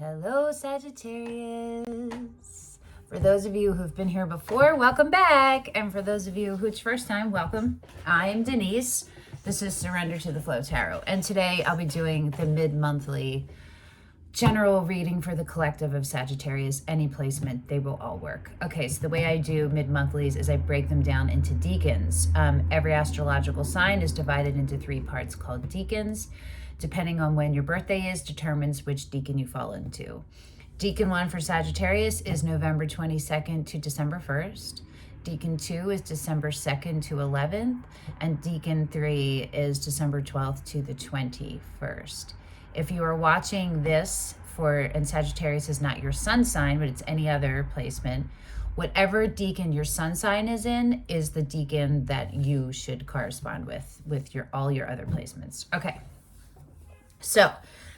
Hello, Sagittarius. For those of you who've been here before, welcome back. And for those of you who it's first time, welcome. I'm Denise. This is Surrender to the Flow Tarot. And today I'll be doing the mid-monthly general reading for the collective of Sagittarius. Any placement, they will all work. Okay, so the way I do mid-monthlies is I break them down into decans. Every astrological sign is divided into 3 parts called decans. Depending on when your birthday is, determines which decan you fall into. Decan 1 for Sagittarius is November 22nd to December 1st. Decan 2 is December 2nd to 11th. And Decan 3 is December 12th to the 21st. If you are watching this and Sagittarius is not your sun sign, but it's any other placement, whatever decan your sun sign is in is the decan that you should correspond with all your other placements. Okay. So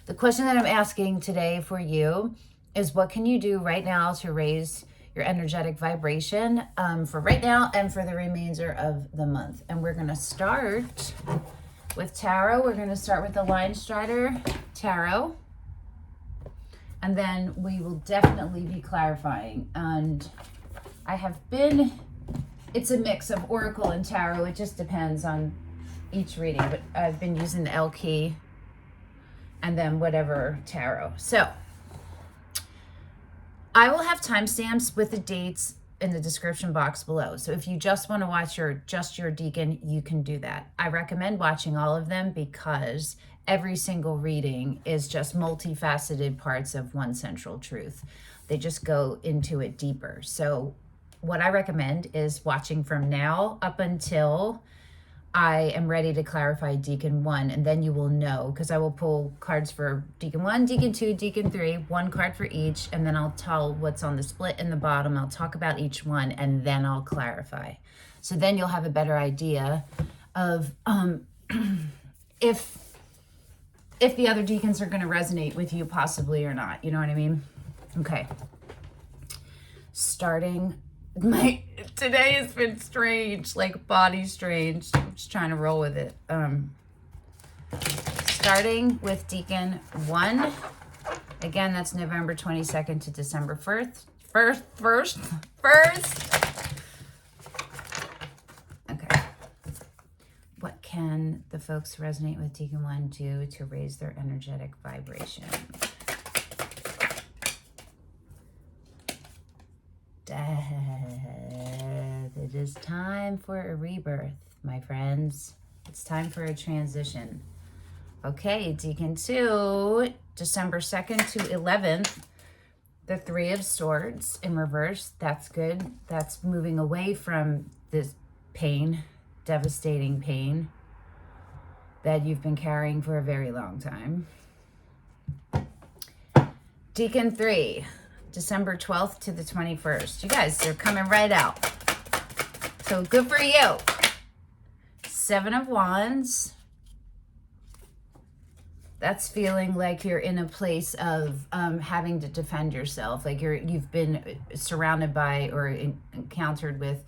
the question that I'm asking today for you is, what can you do right now to raise your energetic vibration for right now and for the remainder of the month? And we're going to start with tarot. We're going to start with the Linestrider Tarot. And then we will definitely be clarifying. And it's a mix of Oracle and Tarot. It just depends on each reading. But I've been using the Elle Qui and then whatever tarot. So I will have timestamps with the dates in the description box below. So if you just want to watch just your decan, you can do that. I recommend watching all of them because every single reading is just multifaceted parts of one central truth. They just go into it deeper. So what I recommend is watching from now up until I am ready to clarify Decan 1, and then you will know, because I will pull cards for Decan 1, Decan 2, Decan 3, 1 card for each, and then I'll tell what's on the split in the bottom. I'll talk about each one, and then I'll clarify. So then you'll have a better idea of if the other decans are going to resonate with you possibly or not. You know what I mean? Okay. Today has been strange, like body strange. I'm just trying to roll with it. Starting with Decan 1. Again, that's November 22nd to December 1st. Okay. What can the folks resonate with Decan 1 do to raise their energetic vibration? Death. It is time for a rebirth, my friends. It's time for a transition. Okay, Decan 2, December 2nd to 11th. The 3 of Swords in reverse. That's good. That's moving away from this pain, devastating pain that you've been carrying for a very long time. Decan 3. December 12th to the 21st. You guys, they're coming right out. So good for you. 7 of Wands. That's feeling like you're in a place of having to defend yourself. Like you've been surrounded by or encountered with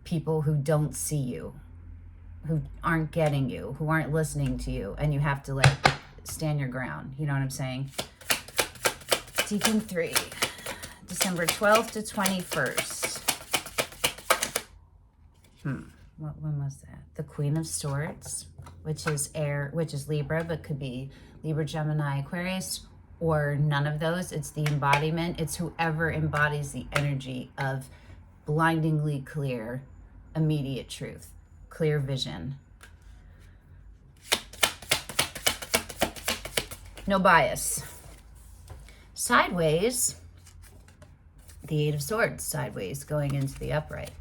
people who don't see you, who aren't getting you, who aren't listening to you, and you have to like stand your ground. You know what I'm saying? Decan 3. December 12th to 21st. When was that? The Queen of Swords, which is air, which is Libra, but could be Libra, Gemini, Aquarius, or none of those. It's the embodiment. It's whoever embodies the energy of blindingly clear, immediate truth, clear vision. No bias. Sideways. The 8 of Swords, sideways, going into the upright.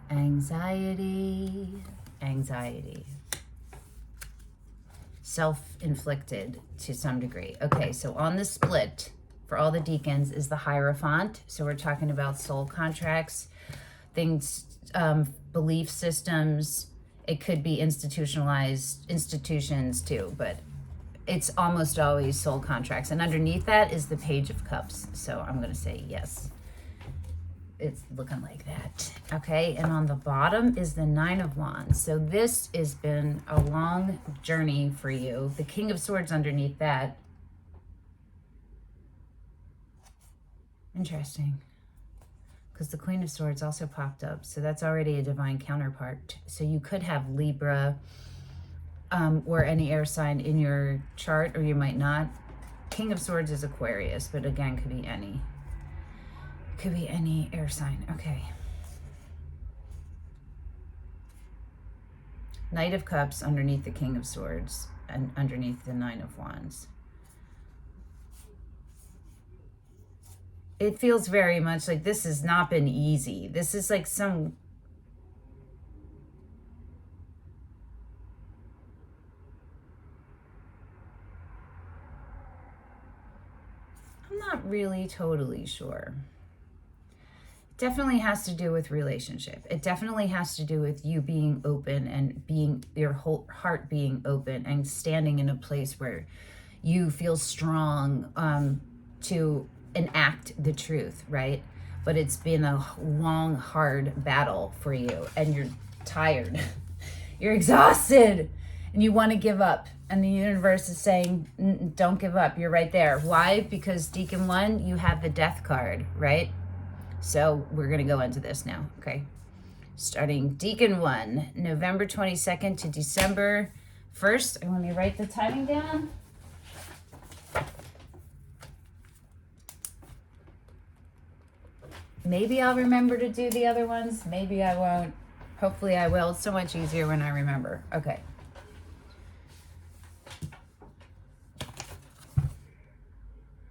Anxiety. Self-inflicted to some degree. Okay, so on the split for all the decans is the Hierophant. So we're talking about soul contracts, things, belief systems. It could be institutionalized institutions too, but it's almost always soul contracts. And underneath that is the Page of Cups. So I'm going to say yes. It's looking like that. Okay, and on the bottom is the 9 of Wands. So this has been a long journey for you. The King of Swords underneath that Interesting. Because the Queen of Swords also popped up. So that's already a divine counterpart. So you could have Libra or any air sign in your chart, or you might not. King of Swords is Aquarius, but again, could be any. Could be any air sign. Okay. Knight of Cups underneath the King of Swords and underneath the Nine of Wands. It feels very much like this has not been easy. This is like some... I'm not really totally sure. Definitely has to do with relationship. It definitely has to do with you being open and being your whole heart being open and standing in a place where you feel strong to enact the truth, right? But it's been a long, hard battle for you, and you're tired. You're exhausted, and you want to give up. And the universe is saying, don't give up. You're right there. Why? Because Deacon 1, you have the Death card, right? So we're going to go into this now, okay? Starting Deacon 1, November 22nd to December 1st. Let me write the timing down. Maybe I'll remember to do the other ones. Maybe I won't. Hopefully I will. It's so much easier when I remember. Okay.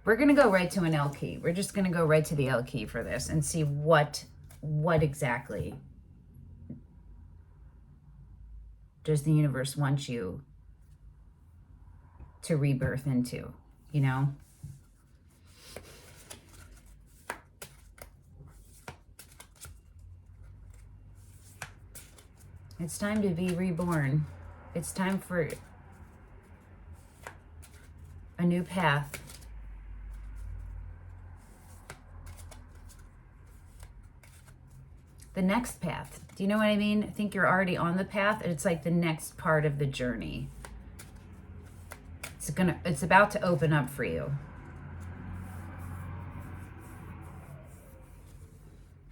We're going to go right to an Elle Qui. We're just going to go right to the Elle Qui for this and see what exactly does the universe want you to rebirth into, you know? It's time to be reborn. It's time for a new path. The next path. Do you know what I mean? I think you're already on the path. It's like the next part of the journey. It's about to open up for you.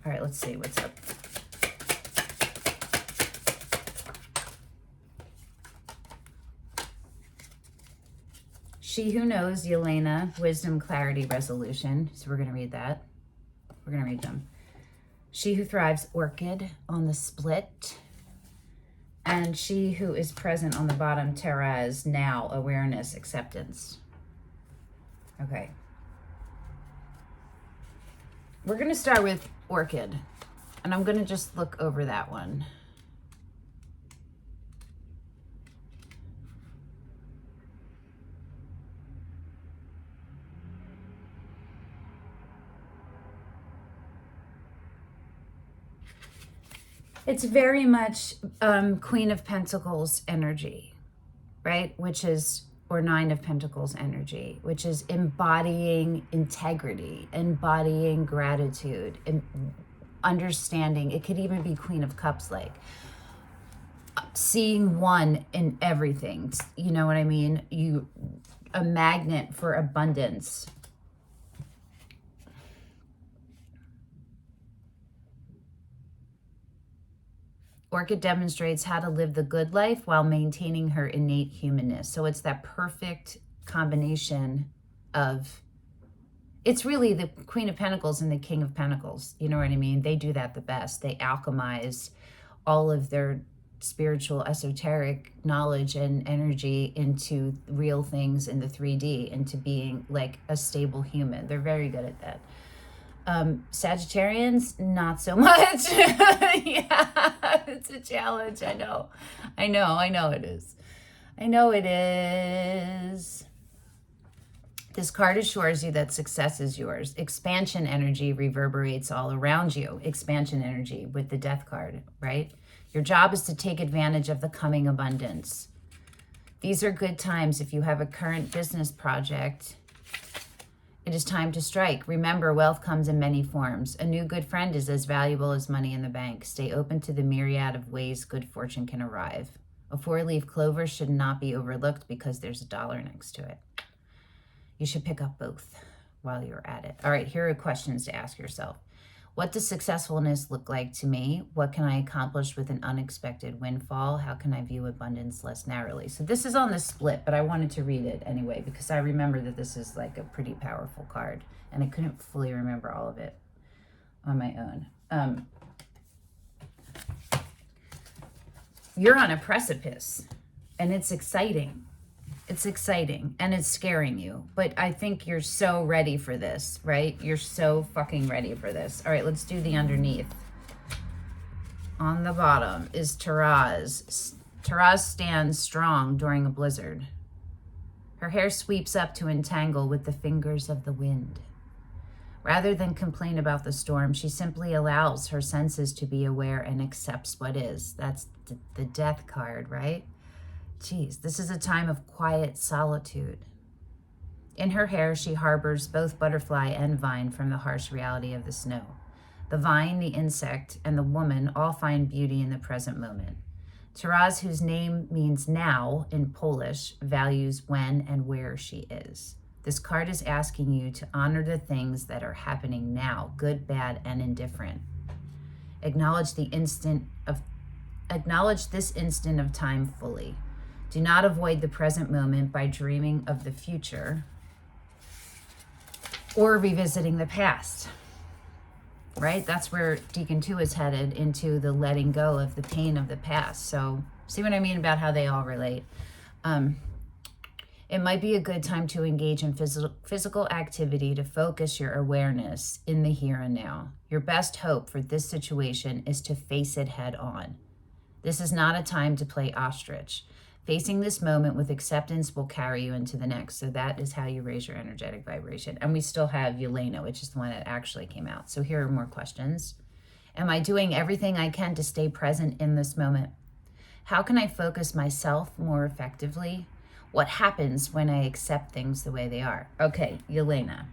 All right, let's see what's up. She Who Knows, Yelena, Wisdom, Clarity, Resolution. So we're going to read that. We're going to read them. She Who Thrives, Orchid on the split. And She Who Is Present on the bottom, Therese, Now, Awareness, Acceptance. Okay. We're going to start with Orchid. And I'm going to just look over that one. It's very much Queen of Pentacles energy, right? Which is, or Nine of Pentacles energy, which is embodying integrity, embodying gratitude, and understanding. It could even be Queen of Cups, like seeing one in everything. You know what I mean? A magnet for abundance. Orchid demonstrates how to live the good life while maintaining her innate humanness. So it's that perfect combination of, it's really the Queen of Pentacles and the King of Pentacles. You know what I mean? They do that the best. They alchemize all of their spiritual, esoteric knowledge and energy into real things in the 3D, into being like a stable human. They're very good at that. Sagittarians, not so much. Yeah, it's a challenge. I know it is. I know it is. This card assures you that success is yours. Expansion energy reverberates all around you. Expansion energy with the Death card, right? Your job is to take advantage of the coming abundance. These are good times if you have a current business project. It is time to strike. Remember, wealth comes in many forms. A new good friend is as valuable as money in the bank. Stay open to the myriad of ways good fortune can arrive. A 4-leaf clover should not be overlooked because there's $1 next to it. You should pick up both. while you're at it. All right, here are questions to ask yourself. What does successfulness look like to me? What can I accomplish with an unexpected windfall? How can I view abundance less narrowly? So this is on the split, but I wanted to read it anyway because I remember that this is like a pretty powerful card, and I couldn't fully remember all of it on my own. You're on a precipice, and it's exciting. It's exciting, and it's scaring you, but I think you're so ready for this, right? You're so fucking ready for this. All right, let's do the underneath. On the bottom is Taraz. Taraz stands strong during a blizzard. Her hair sweeps up to entangle with the fingers of the wind. Rather than complain about the storm, she simply allows her senses to be aware and accepts what is. That's the death card, right? Geez, this is a time of quiet solitude. In her hair, she harbors both butterfly and vine from the harsh reality of the snow. The vine, the insect, and the woman all find beauty in the present moment. Taraz, whose name means now in Polish, values when and where she is. This card is asking you to honor the things that are happening now, good, bad, and indifferent. Acknowledge this instant of time fully. Do not avoid the present moment by dreaming of the future or revisiting the past, right? That's where Deacon 2 is headed, into the letting go of the pain of the past. So see what I mean about how they all relate? It might be a good time to engage in physical activity to focus your awareness in the here and now. Your best hope for this situation is to face it head on. This is not a time to play ostrich. Facing this moment with acceptance will carry you into the next. So that is how you raise your energetic vibration. And we still have Yelena, which is the one that actually came out. So here are more questions. Am I doing everything I can to stay present in this moment? How can I focus myself more effectively? What happens when I accept things the way they are? Okay, Yelena,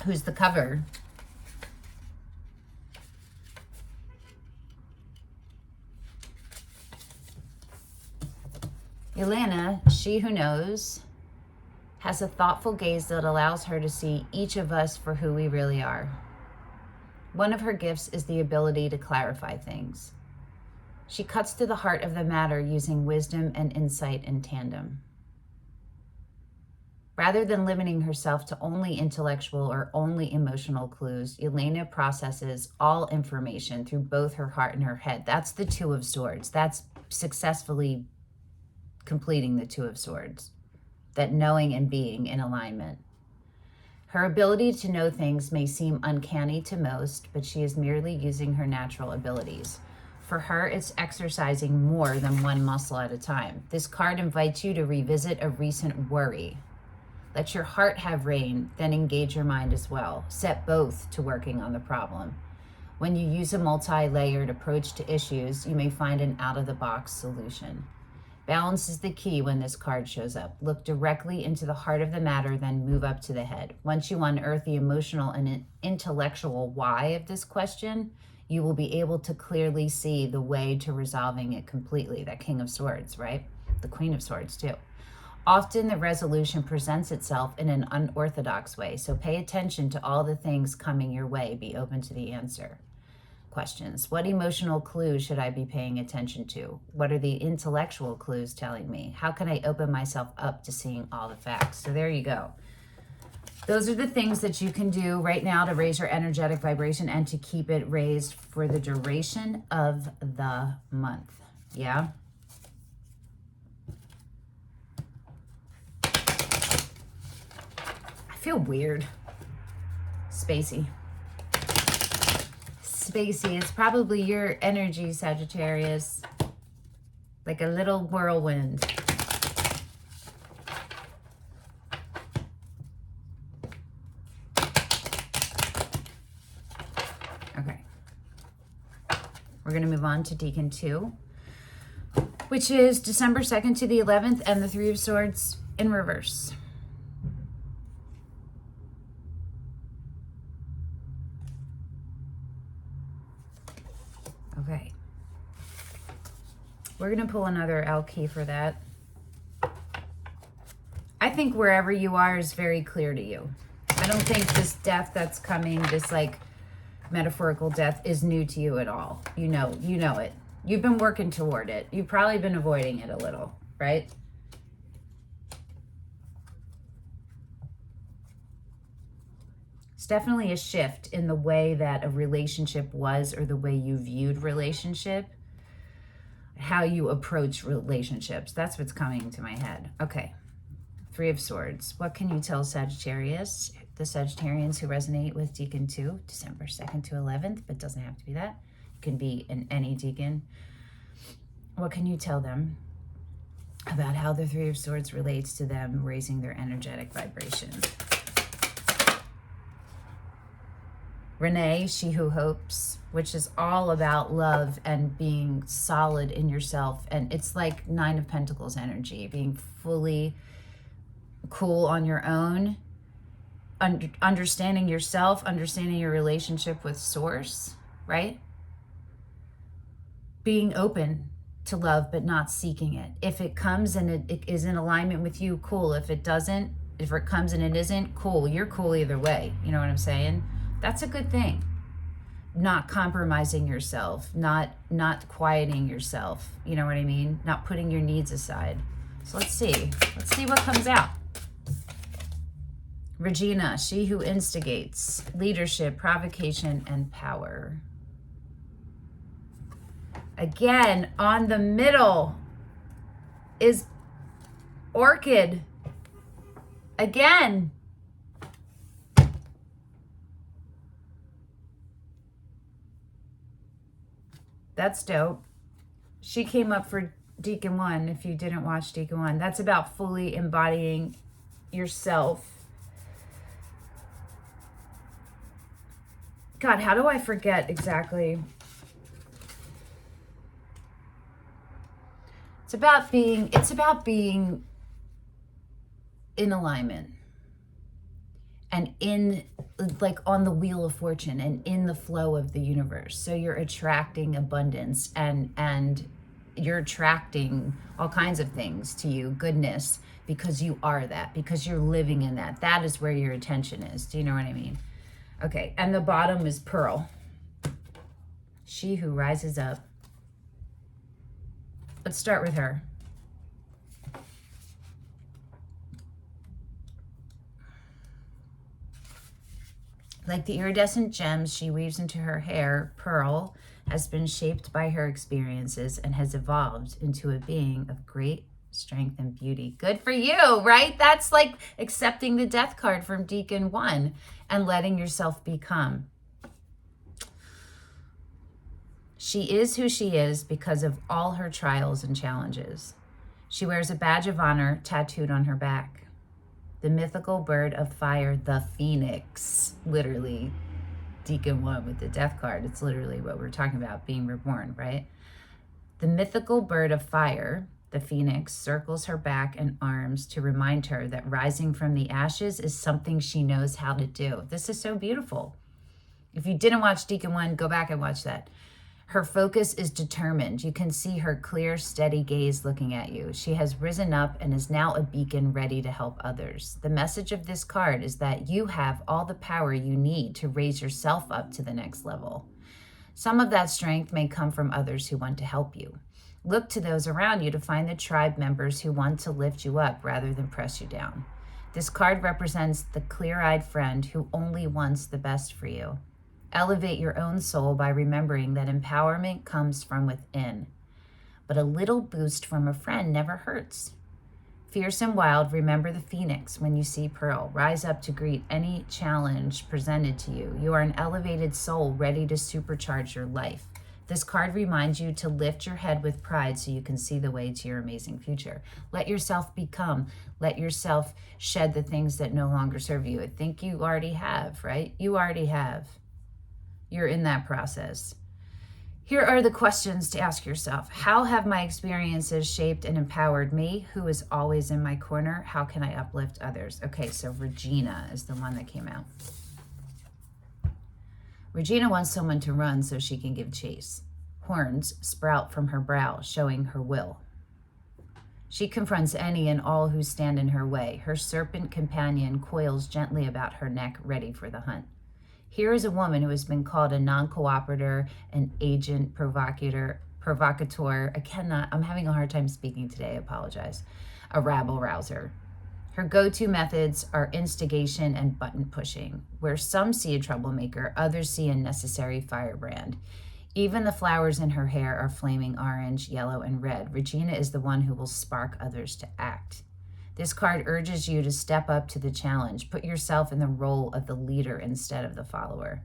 who's the cover. Yelena, she who knows, has a thoughtful gaze that allows her to see each of us for who we really are. One of her gifts is the ability to clarify things. She cuts to the heart of the matter using wisdom and insight in tandem. Rather than limiting herself to only intellectual or only emotional clues, Yelena processes all information through both her heart and her head. That's the Two of Swords. That's successfully completing the Two of Swords, that knowing and being in alignment. Her ability to know things may seem uncanny to most, but she is merely using her natural abilities. For her, it's exercising more than one muscle at a time. This card invites you to revisit a recent worry. Let your heart have reign, then engage your mind as well. Set both to working on the problem. When you use a multi-layered approach to issues, you may find an out-of-the-box solution. Balance is the key when this card shows up. Look directly into the heart of the matter, then move up to the head. Once you unearth the emotional and intellectual why of this question, you will be able to clearly see the way to resolving it completely. That King of Swords, right? The Queen of Swords, too. Often the resolution presents itself in an unorthodox way, so pay attention to all the things coming your way. Be open to the answer. Questions. What emotional clues should I be paying attention to? What are the intellectual clues telling me? How can I open myself up to seeing all the facts? So there you go. Those are the things that you can do right now to raise your energetic vibration and to keep it raised for the duration of the month. Yeah? I feel weird. Spacey. Spacey. It's probably your energy, Sagittarius. Like a little whirlwind. Okay. We're going to move on to Deacon 2, which is December 2nd to the 11th, and the Three of Swords in reverse. Okay. We're going to pull another Elle Qui for that. I think wherever you are is very clear to you. I don't think this death that's coming, this like metaphorical death, is new to you at all. You know it. You've been working toward it. You've probably been avoiding it a little, right? It's definitely a shift in the way that a relationship was, or the way you viewed relationship, how you approach relationships. That's what's coming to my head. Okay. Three of Swords. What can you tell Sagittarius, the Sagittarians who resonate with Deacon 2, December 2nd to 11th, but doesn't have to be that. It can be in any Deacon. What can you tell them about how the Three of Swords relates to them raising their energetic vibration? Renee, She Who Hopes, which is all about love and being solid in yourself. And it's like Nine of Pentacles energy, being fully cool on your own, understanding yourself, understanding your relationship with Source, right? Being open to love, but not seeking it. If it comes and it is in alignment with you, cool. If it doesn't, if it comes and it isn't, cool. You're cool either way. You know what I'm saying? That's a good thing. Not compromising yourself, not quieting yourself. You know what I mean? Not putting your needs aside. So let's see what comes out. Regina, She Who Instigates, leadership, provocation, and power. Again, on the middle is Orchid. Again. That's dope. She came up for Deacon 1, if you didn't watch Deacon 1. That's about fully embodying yourself. God, how do I forget exactly? It's about being in alignment and in, like, on the wheel of fortune and in the flow of the universe. So you're attracting abundance and you're attracting all kinds of things to you, goodness, because you are that, because you're living in that. That is where your attention is. Do you know what I mean? Okay, and the bottom is Pearl. She Who Rises Up. Let's start with her. Like the iridescent gems she weaves into her hair, Pearl has been shaped by her experiences and has evolved into a being of great strength and beauty. Good for you, right? That's like accepting the death card from Deacon 1 and letting yourself become. She is who she is because of all her trials and challenges. She wears a badge of honor tattooed on her back. The mythical bird of fire, the phoenix, literally Deacon 1 with the death card. It's literally what we're talking about, being reborn, right? The mythical bird of fire, the phoenix, circles her back and arms to remind her that rising from the ashes is something she knows how to do. This is so beautiful. If you didn't watch Deacon 1, go back and watch that. Her focus is determined. You can see her clear, steady gaze looking at you. She has risen up and is now a beacon ready to help others. The message of this card is that you have all the power you need to raise yourself up to the next level. Some of that strength may come from others who want to help you. Look to those around you to find the tribe members who want to lift you up rather than press you down. This card represents the clear-eyed friend who only wants the best for you. Elevate your own soul by remembering that empowerment comes from within. But a little boost from a friend never hurts. Fierce and wild, remember the phoenix when you see Pearl. Rise up to greet any challenge presented to you. You are an elevated soul ready to supercharge your life. This card reminds you to lift your head with pride so you can see the way to your amazing future. Let yourself become. Let yourself shed the things that no longer serve you. I think you already have, right? You already have. You're in that process. Here are the questions to ask yourself. How have my experiences shaped and empowered me? Who is always in my corner? How can I uplift others? Okay, so Regina is the one that came out. Regina wants someone to run so she can give chase. Horns sprout from her brow, showing her will. She confronts any and all who stand in her way. Her serpent companion coils gently about her neck, ready for the hunt. Here is a woman who has been called a non-cooperator, an agent, provocateur. I'm having a hard time speaking today, I apologize. A rabble rouser. Her go-to methods are instigation and button pushing. Where some see a troublemaker, others see a necessary firebrand. Even the flowers in her hair are flaming orange, yellow, and red. Regina is the one who will spark others to act. This card urges you to step up to the challenge. Put yourself in the role of the leader instead of the follower.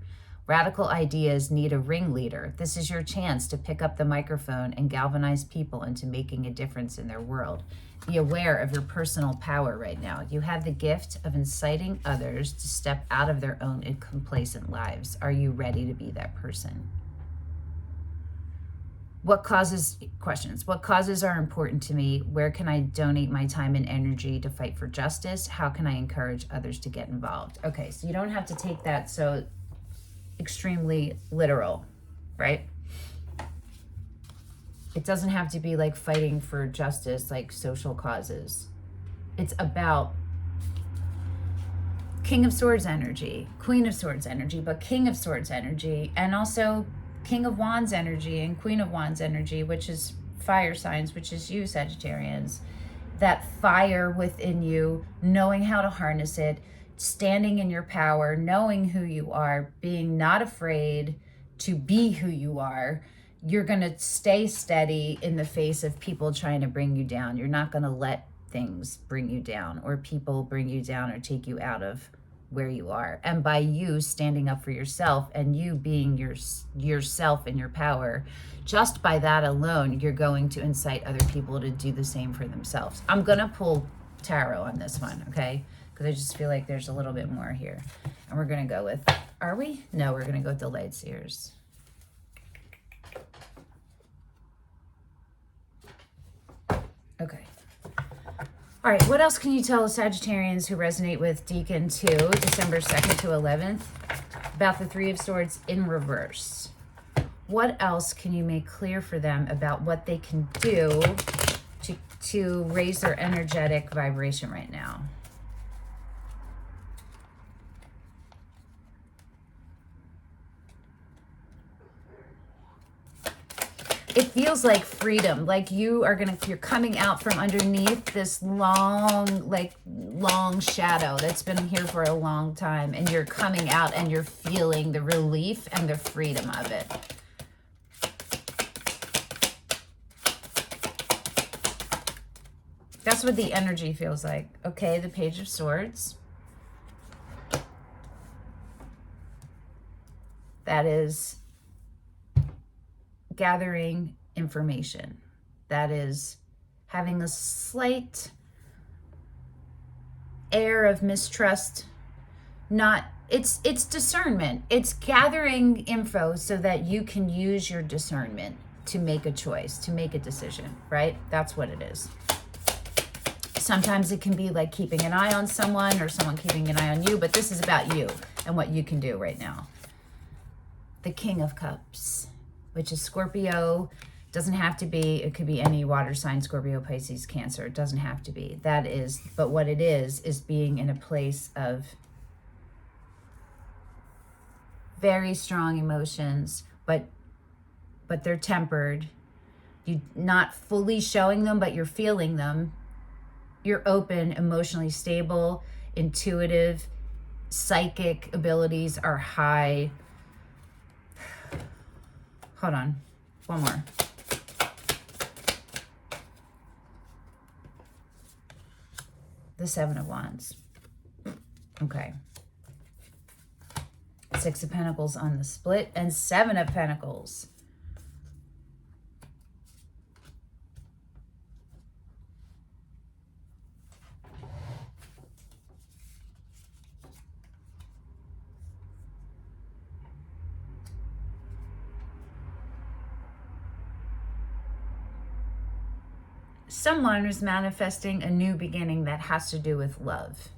Radical ideas need a ringleader. This is your chance to pick up the microphone and galvanize people into making a difference in their world. Be aware of your personal power right now. You have the gift of inciting others to step out of their own complacent lives. Are you ready to be that person? What causes are important to me? Where can I donate my time and energy to fight for justice? How can I encourage others to get involved? Okay, so you don't have to take that so extremely literal, right? It doesn't have to be like fighting for justice, like social causes. It's about King of Swords energy, Queen of Swords energy, but King of Swords energy, and also King of Wands energy and Queen of Wands energy, which is fire signs, which is you, Sagittarians. That fire within you, knowing how to harness it, standing in your power, knowing who you are, being not afraid to be who you are. You're going to stay steady in the face of people trying to bring you down. You're not going to let things bring you down or people bring you down or take you out of where you are. And by you standing up for yourself and you being yourself in your power, just by that alone, you're going to incite other people to do the same for themselves. I'm going to pull tarot on this one, okay? Because I just feel like there's a little bit more here. And we're going to go with, are we? No, we're going to go with the Lightseers. Okay. All right, what else can you tell Sagittarians who resonate with Deacon 2, December 2nd to 11th, about the Three of Swords in reverse? What else can you make clear for them about what they can do to raise their energetic vibration right now? It feels like freedom, like you're coming out from underneath this long shadow that's been here for a long time, and you're coming out and you're feeling the relief and the freedom of it. That's what the energy feels like. Okay, the Page of Swords. That is gathering information. That is having a slight air of mistrust. It's discernment. It's gathering info so that you can use your discernment to make a choice, to make a decision, right? That's what it is. Sometimes it can be like keeping an eye on someone or someone keeping an eye on you, but this is about you and what you can do right now. The King of Cups, which is Scorpio. Doesn't have to be, it could be any water sign, Scorpio, Pisces, Cancer. It doesn't have to be. That is, but what it is being in a place of very strong emotions, but they're tempered. You're not fully showing them, but you're feeling them. You're open, emotionally stable, intuitive, psychic abilities are high. Hold on, one more. The Seven of Wands. Okay. Six of Pentacles on the split and Seven of Pentacles. Someone is manifesting a new beginning that has to do with love,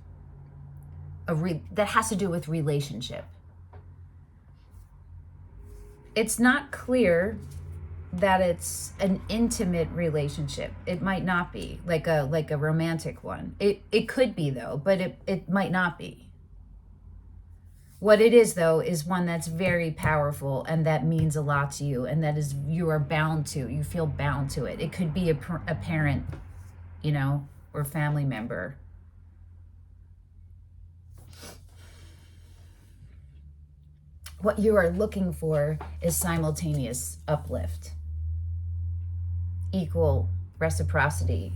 that has to do with relationship. It's not clear that it's an intimate relationship. It might not be like a romantic one. It could be though, but it might not be. What it is though is one that's very powerful and that means a lot to you, and that is you are bound to. You feel bound to it. It could be a parent, you know, or family member. What you are looking for is simultaneous uplift, equal reciprocity.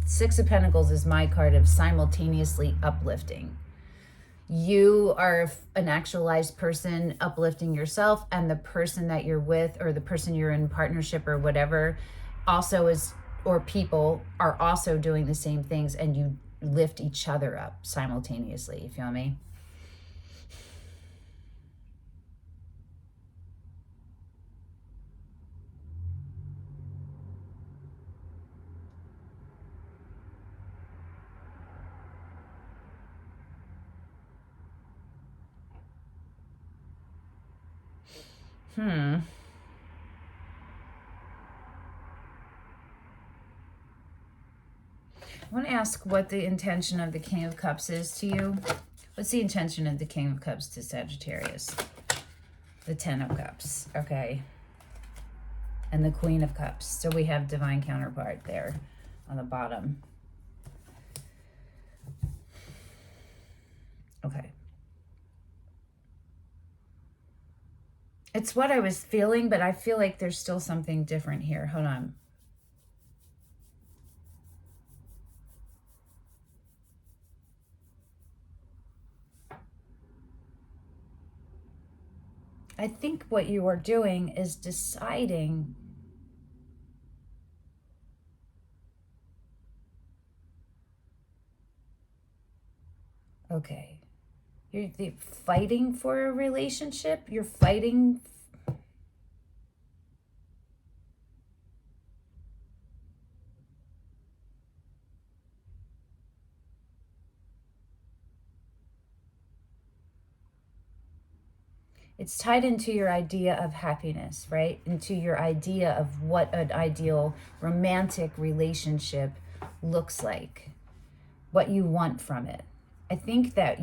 Six of Pentacles is my card of simultaneously uplifting. You are an actualized person uplifting yourself, and the person that you're with or the person you're in partnership or whatever also is, or people are also doing the same things, and you lift each other up simultaneously. You feel me? I want to ask what the intention of the King of Cups is to you. What's the intention of the King of Cups to Sagittarius? The Ten of Cups, okay. And the Queen of Cups. So we have divine counterpart there on the bottom. Okay. It's what I was feeling, but I feel like there's still something different here. Hold on. I think what you are doing is deciding okay. You're fighting for a relationship. You're fighting. It's tied into your idea of happiness, right? Into your idea of what an ideal romantic relationship looks like, what you want from it. I think that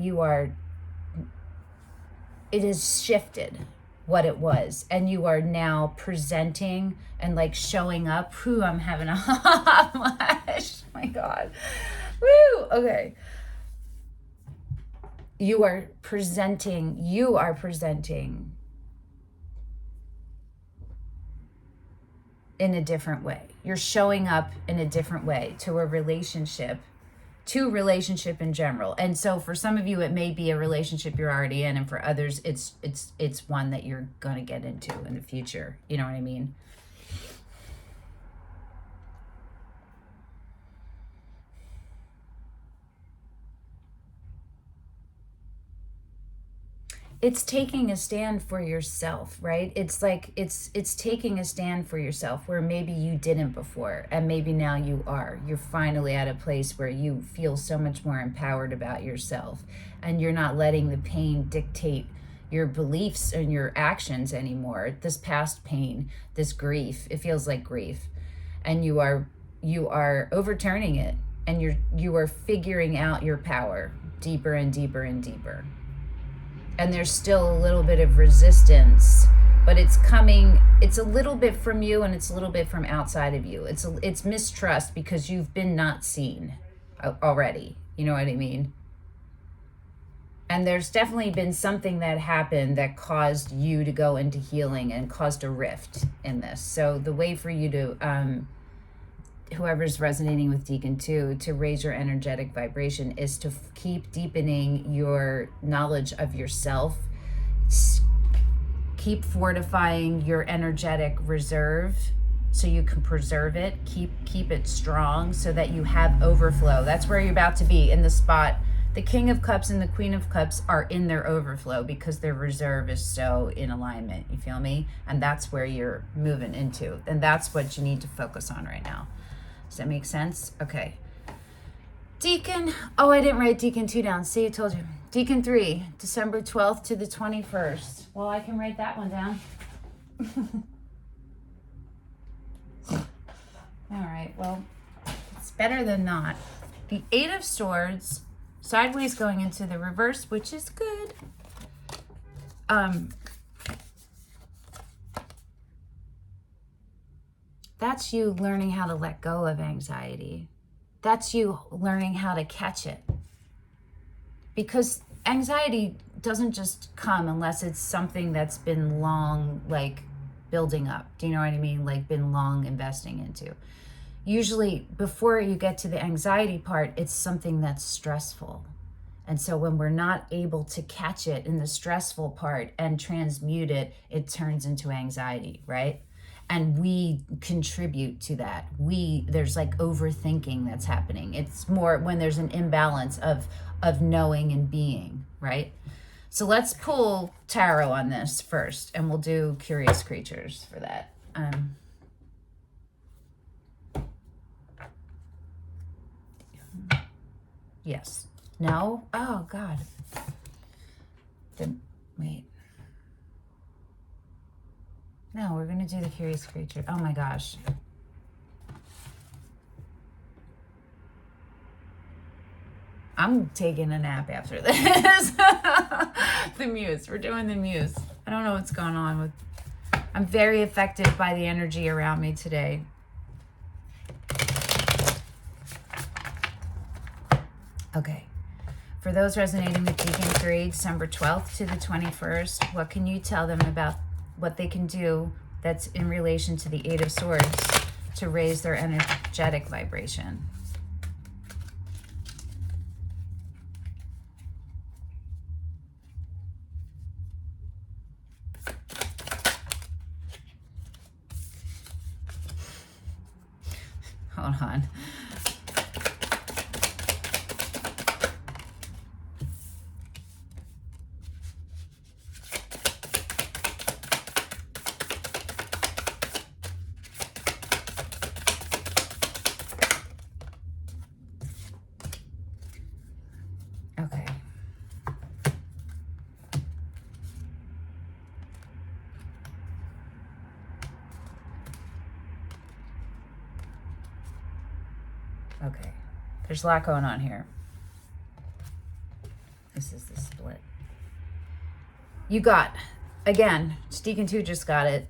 it has shifted what it was, and you are now presenting and like showing up. Whew, I'm having a hot flash. Oh my God. Woo, okay. You are presenting in a different way. You're showing up in a different way to a relationship, to relationship in general. And so for some of you, it may be a relationship you're already in, and for others, it's one that you're going to get into in the future. You know what I mean? It's taking a stand for yourself, right? It's like it's taking a stand for yourself where maybe you didn't before, and maybe now you are. You're finally at a place where you feel so much more empowered about yourself, and you're not letting the pain dictate your beliefs and your actions anymore. This past pain, this grief, it feels like grief, and you are overturning it, and you are figuring out your power deeper and deeper and deeper. And there's still a little bit of resistance, but it's coming, it's a little bit from you and it's a little bit from outside of you. It's mistrust because you've been not seen already. You know what I mean? And there's definitely been something that happened that caused you to go into healing and caused a rift in this. So the way for you to, whoever's resonating with Deacon 2, to raise your energetic vibration is to keep deepening your knowledge of yourself. Keep fortifying your energetic reserve so you can preserve it. Keep it strong so that you have overflow. That's where you're about to be, in the spot. The King of Cups and the Queen of Cups are in their overflow because their reserve is so in alignment. You feel me? And that's where you're moving into. And that's what you need to focus on right now. Does that make sense? Okay. Deacon, oh, I didn't write Deacon 2 down. See, I told you. Deacon 3, December 12th to the 21st. Well, I can write that one down. All right, well, it's better than not. The Eight of Swords, sideways going into the reverse, which is good. That's you learning how to let go of anxiety. That's you learning how to catch it. Because anxiety doesn't just come unless it's something that's been long, like, building up. Do you know what I mean? Like, been long investing into. Usually, before you get to the anxiety part, it's something that's stressful. And so when we're not able to catch it in the stressful part and transmute it, it turns into anxiety, right? And we contribute to that. There's like overthinking that's happening. It's more when there's an imbalance of knowing and being, right? So let's pull tarot on this first, and we'll do curious creatures for that. Yes. No? Oh, God. Then, wait. No, we're going to do the curious creature. Oh, my gosh. I'm taking a nap after this. The Muse. We're doing the Muse. I don't know what's going on with... I'm very affected by the energy around me today. Okay. For those resonating with Deacon 3, December 12th to the 21st, what can you tell them about what they can do that's in relation to the Eight of Swords to raise their energetic vibration? Hold on. Okay. Okay. There's a lot going on here. This is the split. You got, again, Deacon 2 just got it.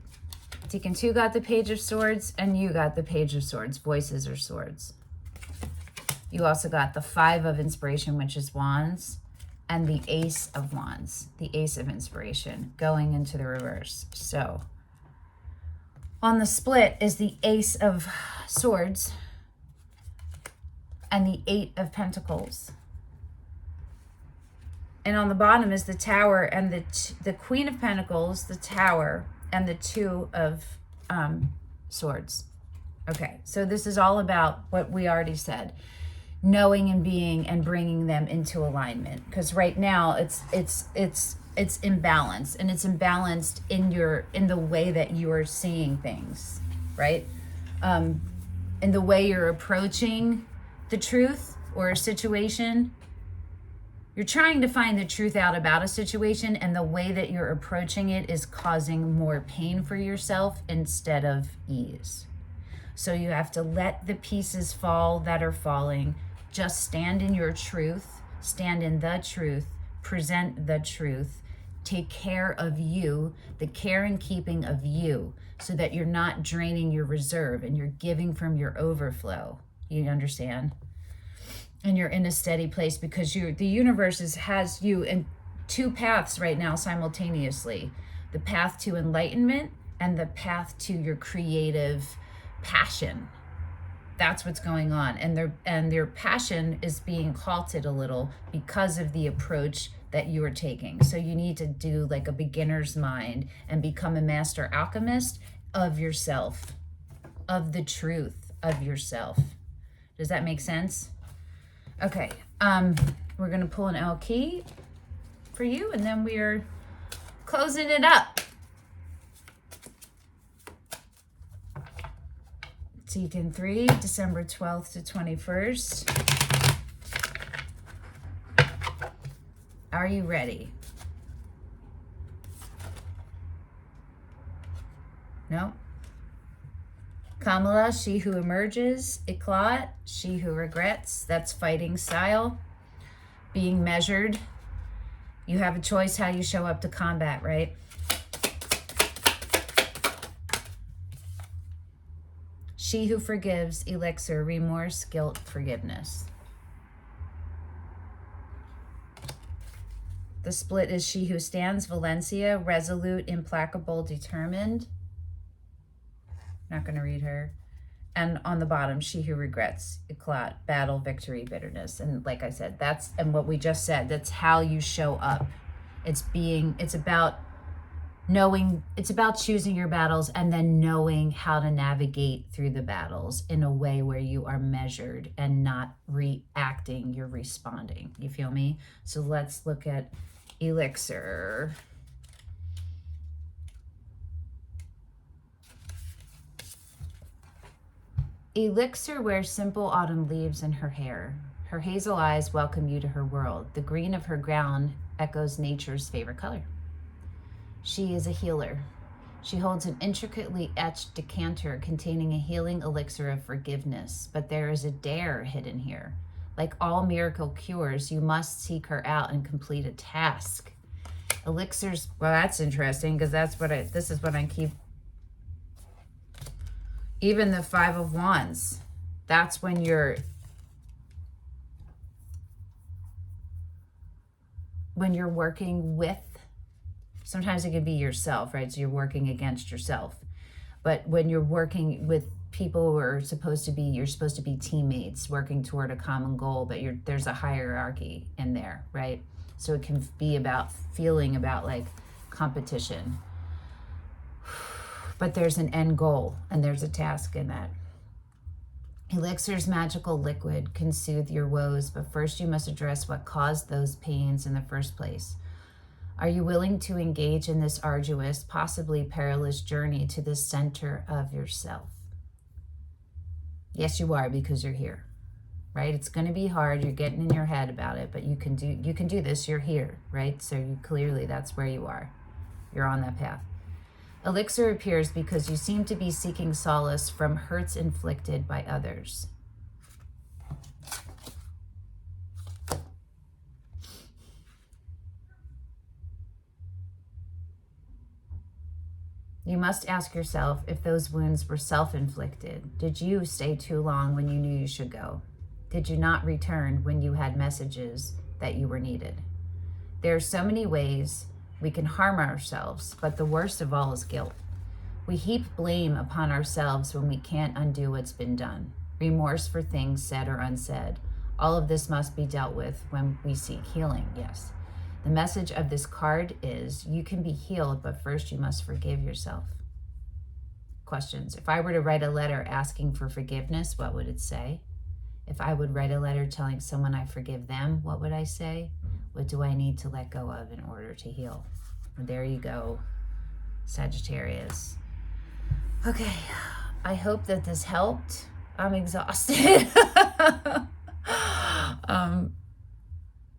Deacon 2 got the Page of Swords, and you got the Page of Swords. Voices or swords. You also got the Five of Inspiration, which is Wands, and the Ace of Wands, the Ace of Inspiration, going into the reverse. So, on the split is the Ace of Swords and the Eight of Pentacles. And on the bottom is the Tower and the Queen of Pentacles, the Tower, and the Two of Swords. Okay, so this is all about what we already said. Knowing and being and bringing them into alignment, because right now it's imbalanced, and it's imbalanced in the way that you are seeing things, right? In the way you're approaching the truth or a situation. You're trying to find the truth out about a situation, and the way that you're approaching it is causing more pain for yourself instead of ease. So you have to let the pieces fall that are falling. Just stand in your truth, stand in the truth, present the truth, take care of you, the care and keeping of you, so that you're not draining your reserve and you're giving from your overflow. You understand? And you're in a steady place, because the universe has you in two paths right now simultaneously. The path to enlightenment and the path to your creative passion. That's what's going on. And their passion is being halted a little because of the approach that you are taking. So you need to do like a beginner's mind and become a master alchemist of yourself, of the truth of yourself. Does that make sense? Okay, we're gonna pull an Elle Qui for you, and then we are closing it up. Deacon 3, December 12th to 21st. Are you ready? No? Kamala, she who emerges. Eclat, she who regrets. That's fighting style. Being measured. You have a choice how you show up to combat, right? She who forgives. Elixir, remorse, guilt, forgiveness. The split is she who stands. Valencia, resolute, implacable, determined. Not going to read her. And on the bottom, she who regrets. Eclat, battle, victory, bitterness. And like I said, that's, and what we just said, that's how you show up. It's about knowing, it's about choosing your battles and then knowing how to navigate through the battles in a way where you are measured and not reacting, you're responding. You feel me? So let's look at Elixir. Elixir wears simple autumn leaves in her hair. Her hazel eyes welcome you to her world. The green of her gown echoes nature's favorite color. She is a healer. She holds an intricately etched decanter containing a healing elixir of forgiveness, but there is a dare hidden here. Like all miracle cures, you must seek her out and complete a task. Elixirs, well, that's interesting because this is what I keep. Even the Five of Wands, that's when you're working with, sometimes it could be yourself, right? So you're working against yourself. But when you're working with people who are you're supposed to be teammates working toward a common goal, but there's a hierarchy in there, right? So it can be about feeling about like competition. But there's an end goal and there's a task in that. Elixir's magical liquid can soothe your woes, but first you must address what caused those pains in the first place. Are you willing to engage in this arduous, possibly perilous journey to the center of yourself? Yes, you are, because you're here, right? It's going to be hard. You're getting in your head about it, but you can do this. You're here, right? So you clearly, that's where you are. You're on that path. Elixir appears because you seem to be seeking solace from hurts inflicted by others. You must ask yourself if those wounds were self-inflicted. Did you stay too long when you knew you should go? Did you not return when you had messages that you were needed? There are so many ways we can harm ourselves, but the worst of all is guilt. We heap blame upon ourselves when we can't undo what's been done. Remorse for things said or unsaid. All of this must be dealt with when we seek healing, yes. The message of this card is you can be healed, but first you must forgive yourself. Questions. If I were to write a letter asking for forgiveness, what would it say? If I would write a letter telling someone I forgive them, what would I say? What do I need to let go of in order to heal? And there you go, Sagittarius. Okay, I hope that this helped. I'm exhausted.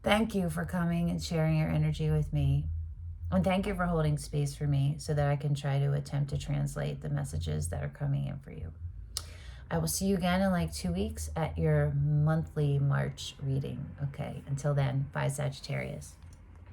Thank you for coming and sharing your energy with me. And thank you for holding space for me so that I can try to attempt to translate the messages that are coming in for you. I will see you again in like 2 weeks at your monthly March reading. Okay, until then, bye, Sagittarius.